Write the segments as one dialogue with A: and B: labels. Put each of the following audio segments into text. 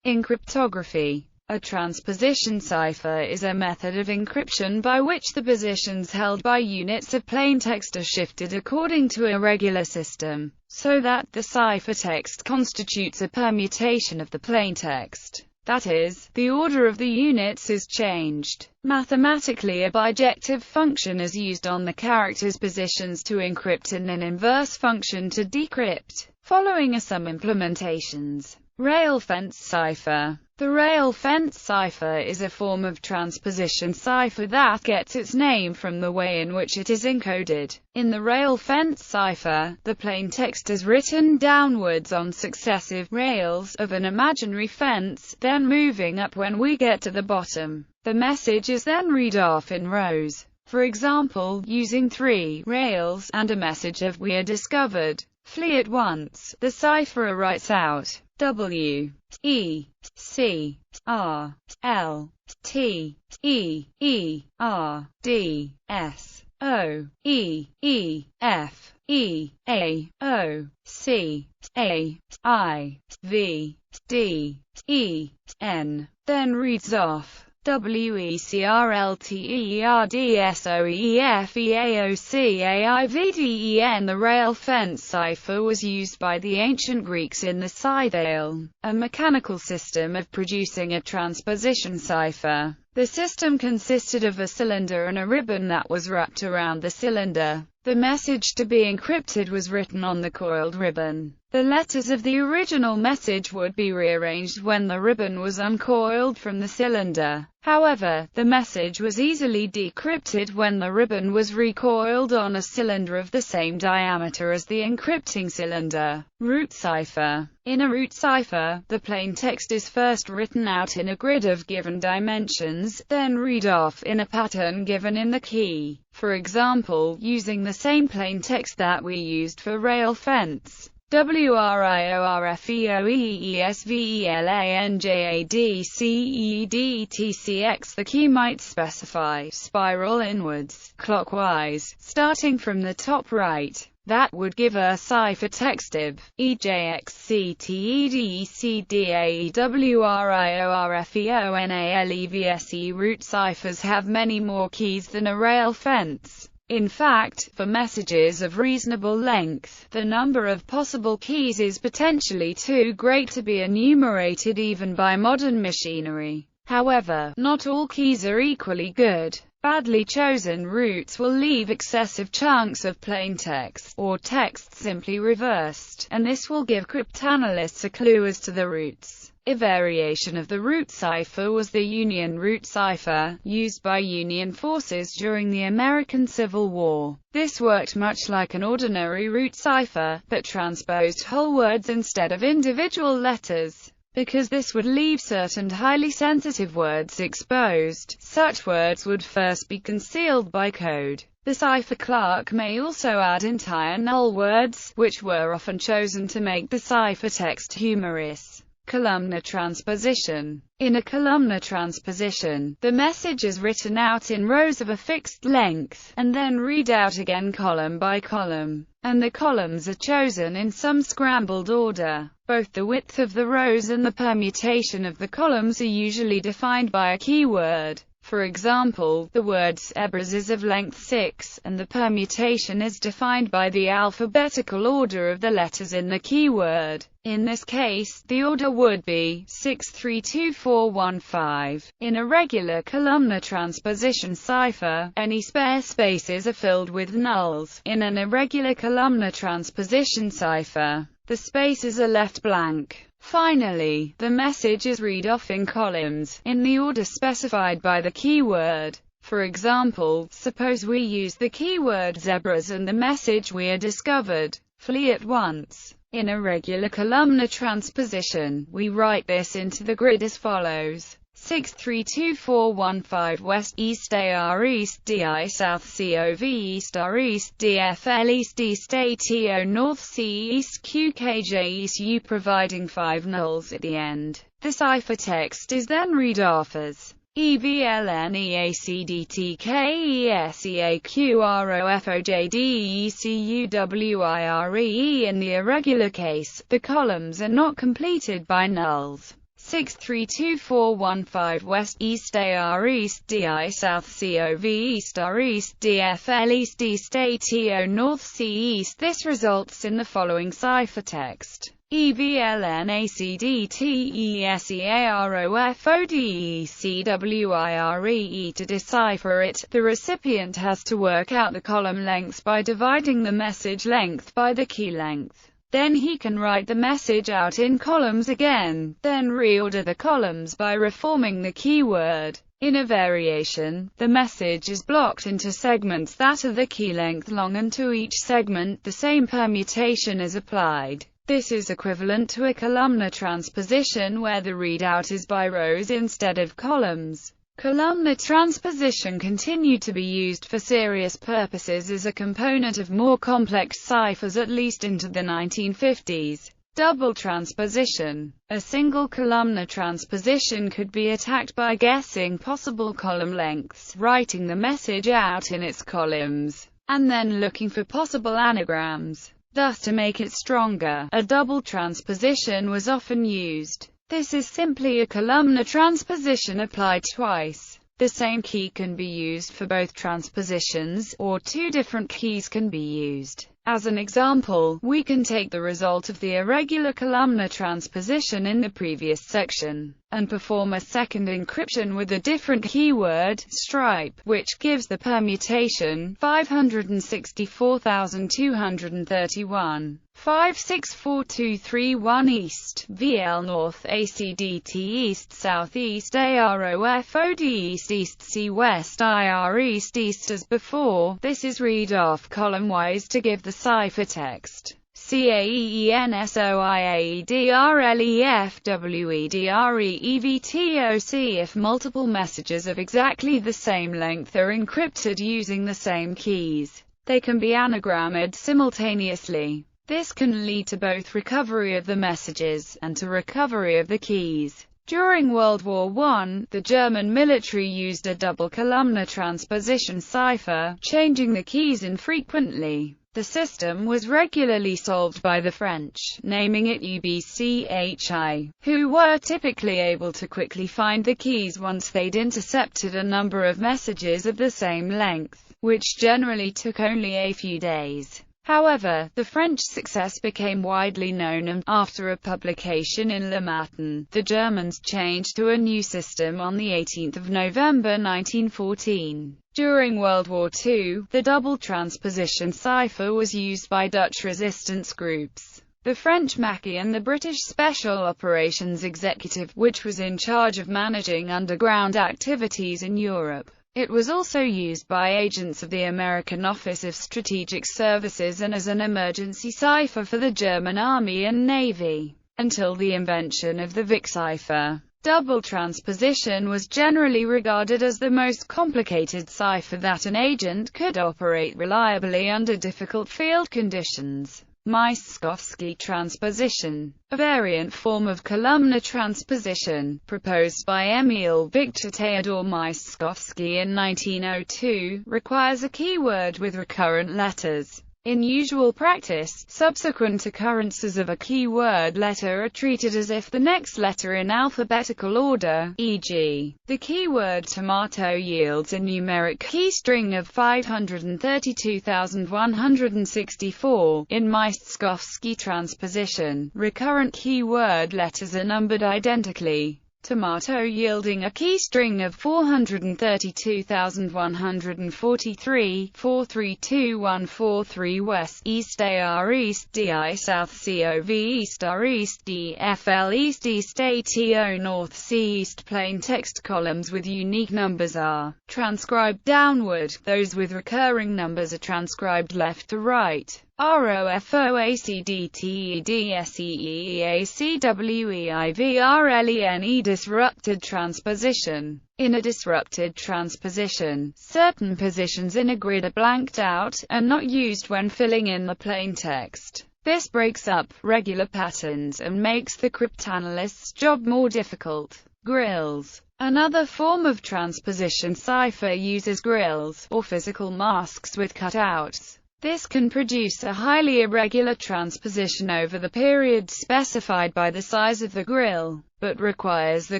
A: In cryptography, a transposition cipher is a method of encryption by which the positions held by units of plaintext are shifted according to a regular system, so that the ciphertext constitutes a permutation of the plaintext. That is, the order of the units is changed. Mathematically, a bijective function is used on the character's positions to encrypt and an inverse function to decrypt, following some implementations. Rail fence cipher. The rail fence cipher is a form of transposition cipher that gets its name from the way in which it is encoded. In the rail fence cipher, the plaintext is written downwards on successive rails of an imaginary fence, then moving up when we get to the bottom. The message is then read off in rows. For example, using 3 rails and a message of "We are discovered. Flee at once," the cipherer writes out W E C R L T E E R D S O E E F E A O C A I V D E N, then reads off WECRLTERDSOEFEAOCAIVDEN. The rail fence cipher was used by the ancient Greeks in the cithale, a mechanical system of producing a transposition cipher. The system consisted of a cylinder and a ribbon that was wrapped around the cylinder. The message to be encrypted was written on the coiled ribbon. The letters of the original message would be rearranged when the ribbon was uncoiled from the cylinder. However, the message was easily decrypted when the ribbon was recoiled on a cylinder of the same diameter as the encrypting cylinder. Root cipher. In a root cipher, the plaintext is first written out in a grid of given dimensions, then read off in a pattern given in the key. For example, using the same plaintext that we used for rail fence. WRIORFEOEESVELANJADCEDTCX. The key might specify spiral inwards, clockwise, starting from the top right. That would give a ciphertext of EJXCTEDCDAEWRIORFEONALEVSE. Root ciphers have many more keys than a rail fence. In fact, for messages of reasonable length, the number of possible keys is potentially too great to be enumerated even by modern machinery. However, not all keys are equally good. Badly chosen roots will leave excessive chunks of plaintext, or text simply reversed, and this will give cryptanalysts a clue as to the roots. A variation of the root cipher was the Union root cipher, used by Union forces during the American Civil War. This worked much like an ordinary root cipher, but transposed whole words instead of individual letters. Because this would leave certain highly sensitive words exposed, such words would first be concealed by code. The cipher clerk may also add entire null words, which were often chosen to make the ciphertext humorous. Columnar transposition. In a columnar transposition, the message is written out in rows of a fixed length, and then read out again column by column, and the columns are chosen in some scrambled order. Both the width of the rows and the permutation of the columns are usually defined by a keyword. For example, the word zebras is of length 6, and the permutation is defined by the alphabetical order of the letters in the keyword. In this case, the order would be 632415. In a regular columnar transposition cipher, any spare spaces are filled with nulls. In an irregular columnar transposition cipher, the spaces are left blank. Finally, the message is read off in columns, in the order specified by the keyword. For example, suppose we use the keyword zebras and the message "We are discovered. Flee at once." In a regular columnar transposition, we write this into the grid as follows. 632415 West East AR East DI South COV East R East DFL East East ATO North C East QKJ East U, providing 5 nulls at the end. The ciphertext is then read off as EVLNEACDTKESEAQROFOJDECUWIRE. In the irregular case, the columns are not completed by nulls. 632-415 West East AR East DI South COV East R East DFL East East ATO North C East. This results in the following ciphertext: EVLNACDTESEAROFODECWIRE. To decipher it, the recipient has to work out the column lengths by dividing the message length by the key length. Then he can write the message out in columns again, then reorder the columns by reforming the keyword. In a variation, the message is blocked into segments that are the key length long, and to each segment the same permutation is applied. This is equivalent to a columnar transposition where the readout is by rows instead of columns. Columnar transposition continued to be used for serious purposes as a component of more complex ciphers at least into the 1950s. Double transposition. A single columnar transposition could be attacked by guessing possible column lengths, writing the message out in its columns, and then looking for possible anagrams. Thus, to make it stronger, a double transposition was often used. This is simply a columnar transposition applied twice. The same key can be used for both transpositions, or two different keys can be used. As an example, we can take the result of the irregular columnar transposition in the previous section, and perform a second encryption with a different keyword, stripe, which gives the permutation 564,231. 564231 East, VL North ACDT East South East AROFOD East East C West IR East East. As before, this is read off column-wise to give the ciphertext. CAENSOIAEDRLEFWEDREEVTOC. If multiple messages of exactly the same length are encrypted using the same keys, they can be anagrammed simultaneously. This can lead to both recovery of the messages, and to recovery of the keys. During World War I, the German military used a double columnar transposition cipher, changing the keys infrequently. The system was regularly solved by the French, naming it UBCHI, who were typically able to quickly find the keys once they'd intercepted a number of messages of the same length, which generally took only a few days. However, the French success became widely known, and, after a publication in Le Matin, the Germans changed to a new system on 18 November 1914. During World War II, the double transposition cipher was used by Dutch resistance groups, the French Maquis and the British Special Operations Executive, which was in charge of managing underground activities in Europe. It was also used by agents of the American Office of Strategic Services and as an emergency cipher for the German Army and Navy. Until the invention of the Vic cipher, double transposition was generally regarded as the most complicated cipher that an agent could operate reliably under difficult field conditions. Kofsky transposition, a variant form of columnar transposition, proposed by Emil Victor Theodor Kofsky in 1902, requires a keyword with recurrent letters. In usual practice, subsequent occurrences of a keyword letter are treated as if the next letter in alphabetical order, e.g., the keyword tomato yields a numeric key string of 532,164. In Kofsky transposition, recurrent keyword letters are numbered identically. Tomato yielding a key string of 432,143, 432143 West East AR East DI South COV East R East DFL East East ATO North C East. Plaintext columns with unique numbers are transcribed downward, those with recurring numbers are transcribed left to right. ROFOACDTEDSEEACWEIVRLENE. Disrupted transposition. In a disrupted transposition, certain positions in a grid are blanked out, and not used when filling in the plaintext. This breaks up regular patterns and makes the cryptanalyst's job more difficult. Grills. Another form of transposition cipher uses grills, or physical masks with cutouts. This can produce a highly irregular transposition over the period specified by the size of the grill, but requires the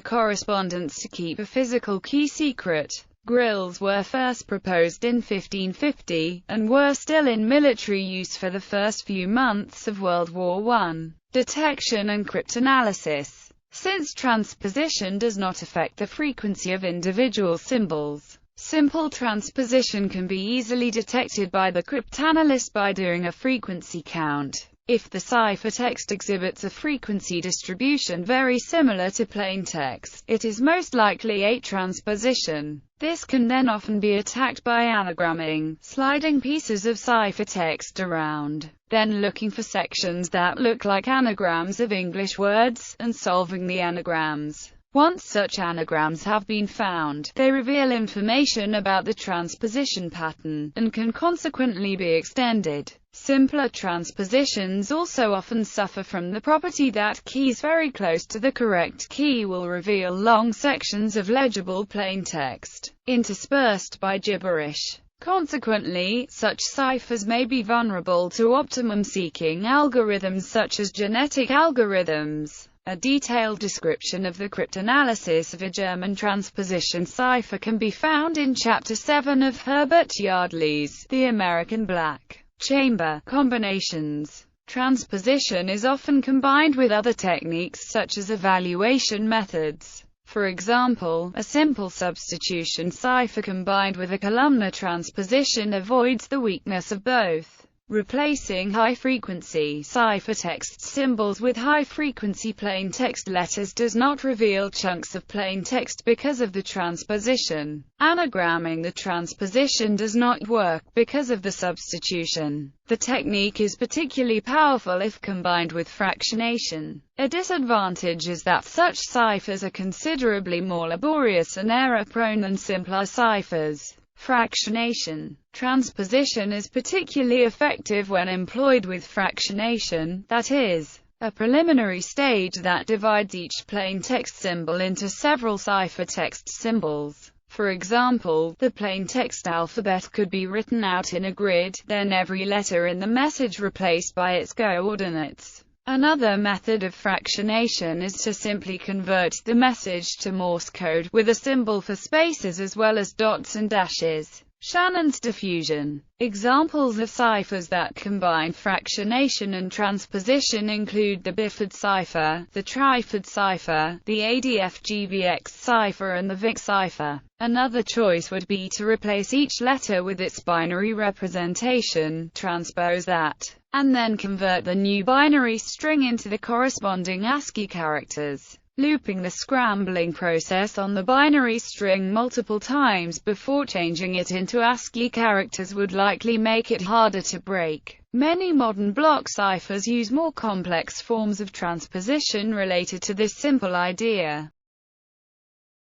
A: correspondence to keep a physical key secret. Grills were first proposed in 1550, and were still in military use for the first few months of World War I. Detection and cryptanalysis. Since transposition does not affect the frequency of individual symbols, simple transposition can be easily detected by the cryptanalyst by doing a frequency count. If the ciphertext exhibits a frequency distribution very similar to plaintext, it is most likely a transposition. This can then often be attacked by anagramming, sliding pieces of ciphertext around, then looking for sections that look like anagrams of English words, and solving the anagrams. Once such anagrams have been found, they reveal information about the transposition pattern, and can consequently be extended. Simpler transpositions also often suffer from the property that keys very close to the correct key will reveal long sections of legible plaintext, interspersed by gibberish. Consequently, such ciphers may be vulnerable to optimum-seeking algorithms such as genetic algorithms. A detailed description of the cryptanalysis of a German transposition cipher can be found in Chapter 7 of Herbert Yardley's The American Black Chamber Combinations. Transposition is often combined with other techniques such as evaluation methods. For example, a simple substitution cipher combined with a columnar transposition avoids the weakness of both. Replacing high-frequency ciphertext symbols with high-frequency plaintext letters does not reveal chunks of plaintext because of the transposition. Anagramming the transposition does not work because of the substitution. The technique is particularly powerful if combined with fractionation. A disadvantage is that such ciphers are considerably more laborious and error-prone than simpler ciphers. Fractionation transposition is particularly effective when employed with fractionation, that is, a preliminary stage that divides each plaintext symbol into several ciphertext symbols. For example, the plaintext alphabet could be written out in a grid, then every letter in the message replaced by its coordinates. Another method of fractionation is to simply convert the message to Morse code, with a symbol for spaces as well as dots and dashes. Shannon's diffusion. Examples of ciphers that combine fractionation and transposition include the Bifid cipher, the Trifid cipher, the ADF-GBX cipher and the VIC cipher. Another choice would be to replace each letter with its binary representation, transpose that, and then convert the new binary string into the corresponding ASCII characters. Looping the scrambling process on the binary string multiple times before changing it into ASCII characters would likely make it harder to break. Many modern block ciphers use more complex forms of transposition related to this simple idea.